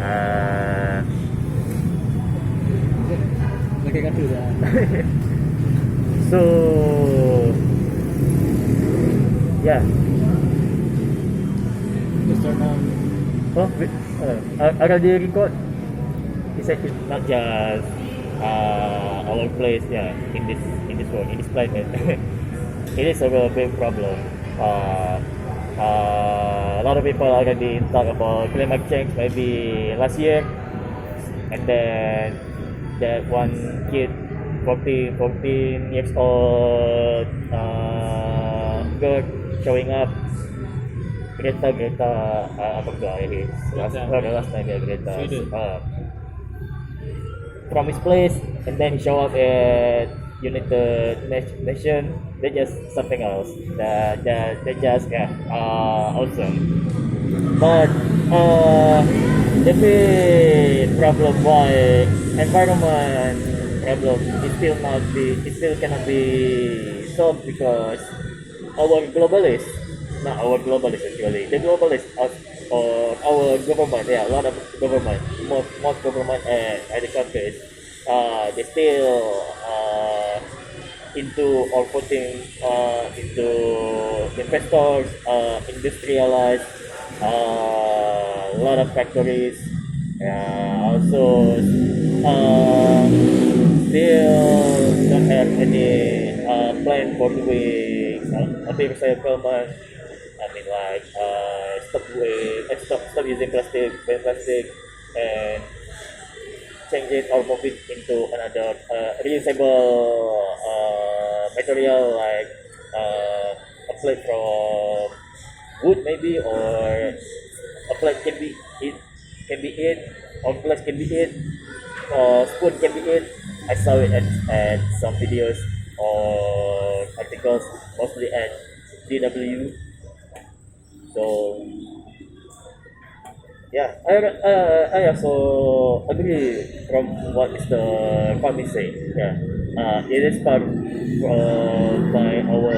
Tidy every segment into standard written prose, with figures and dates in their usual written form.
Uh, Mereka kata dah. so yeah. Just turn on. Oh, already record. It's actually not just our place, yeah, in this world, in this planet. It is a real big problem. A lot of people already talk about climate change maybe last year, and then that one kid, 14 years old girl showing up. Greta, I forgot it is. Last time, yeah, Greta. From his place, and then show up at United Nation. They just something else. They just awesome. But the big problem why environment problem it still cannot be solved because our globalists actually, the globalists of our government, yeah, a lot of government, most government and other countries, they still into or putting into investors, industrialize a lot of factories, also still don't have any plan for doing a big recyclement. I mean, like stop using plastic, and change it or move it into another reusable material like a plate from wood maybe, or a plate can be eat, or glass can be eat, or spoon can be eat. I saw it at some videos or articles, mostly at DW. So yeah, I also agree from what Mr. Kwame said. Yeah, it is part by our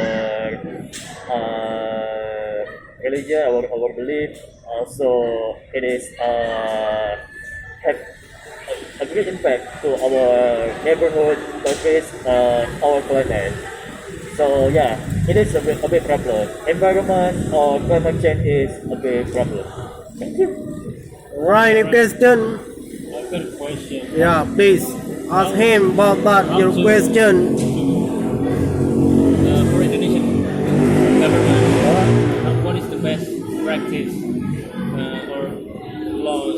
religion, our belief. Also, it is have a great impact to our neighborhood, countries, our planet. So yeah, it is a big problem. Environment or climate change is a big problem. Thank you. Right, a question. I've got a question. Yeah, please ask him about your question. For Indonesian government, what is the best practice or laws,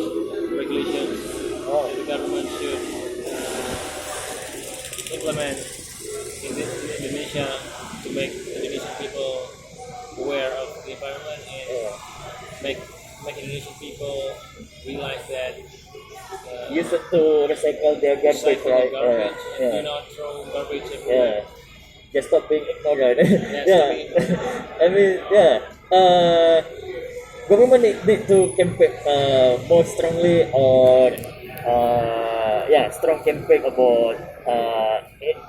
regulations that the government should implement in Indonesia to make Indonesian people aware of the environment and make Indonesian people realize that Use it to recycle their garbage, recycle right? the garbage and do Yeah. not throw garbage Yeah. everywhere. Just stop being ignorant. Stop Yeah. being ignorant. I mean, yeah. Government need to campaign more strongly on strong campaign about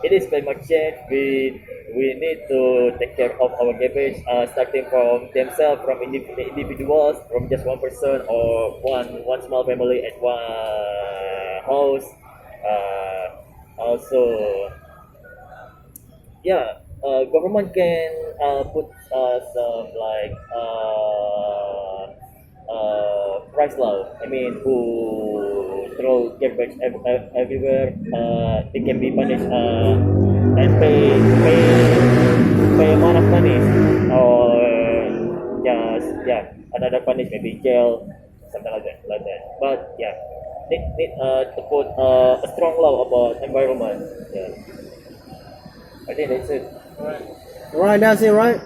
it is climate change. We need to take care of our garbage, starting from themselves, from individuals, from just one person or one small family at one house. Also, yeah, government can put some like price law. I mean, who throw garbage everywhere, they can be punished and pay amount of money, or just another punish, maybe jail, something like that. But yeah, need to put a strong law about environment. Yeah, I think that's it. Right. Right, that's it, right?